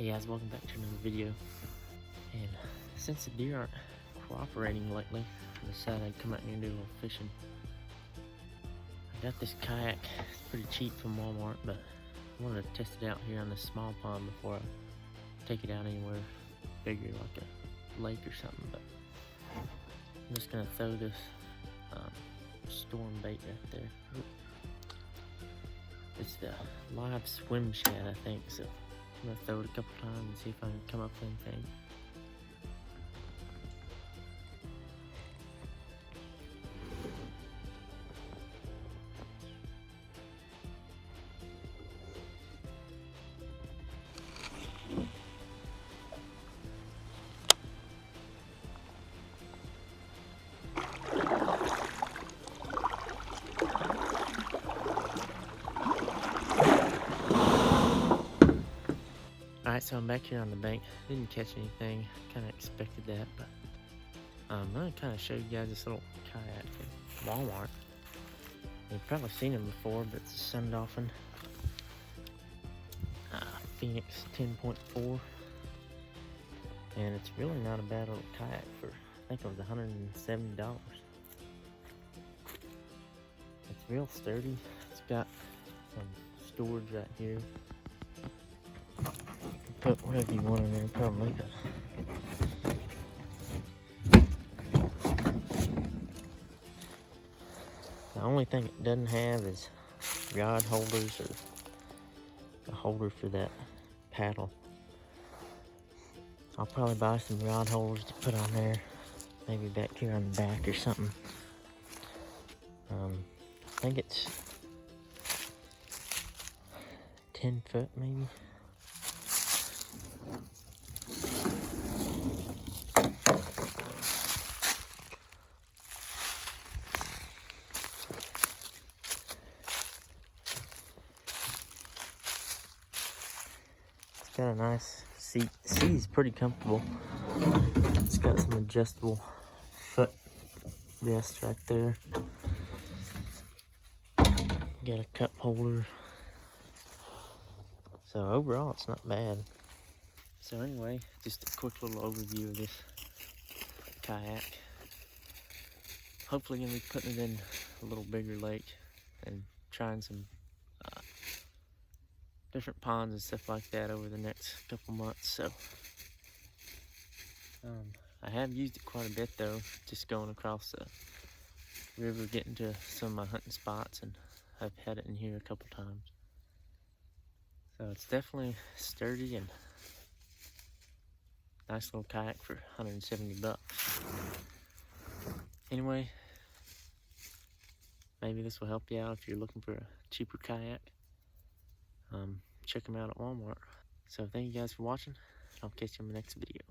Hey guys, welcome back to another video. And since the deer aren't cooperating lately, I decided I'd come out here and do a little fishing. I got this kayak. It's pretty cheap from Walmart, but I wanted to test it out here on this small pond before I take it out anywhere bigger, like a lake or something. But I'm just gonna throw this storm bait right there. It's the live swim shad, I think. So I'm gonna throw it a couple times and see if I can come up with anything. Alright, so I'm back here on the bank. Didn't catch anything. Kind of expected that, but I'm going to kind of show you guys this little kayak from Walmart. You've probably seen them before, but it's a Sundolphin Phoenix 10.4. And it's really not a bad little kayak for, I think it was $170. It's real sturdy. It's got some storage right here. Put whatever you want in there, probably. The only thing it doesn't have is rod holders or a holder for that paddle. I'll probably buy some rod holders to put on there, maybe back here on the back or something. I think it's 10 foot maybe. It's got a nice seat. The seat is pretty comfortable. It's got some adjustable foot rest right there. Got a cup holder. So overall, it's not bad. So anyway, just a quick little overview of this kayak. Hopefully gonna be putting it in a little bigger lake and trying some different ponds and stuff like that over the next couple months. So I have used it quite a bit though, just going across the river, getting to some of my hunting spots, and I've had it in here a couple times. So it's definitely sturdy and nice little kayak for $170. Anyway, maybe this will help you out if you're looking for a cheaper kayak. Check them out at Walmart. So thank you guys for watching. I'll catch you in the next video.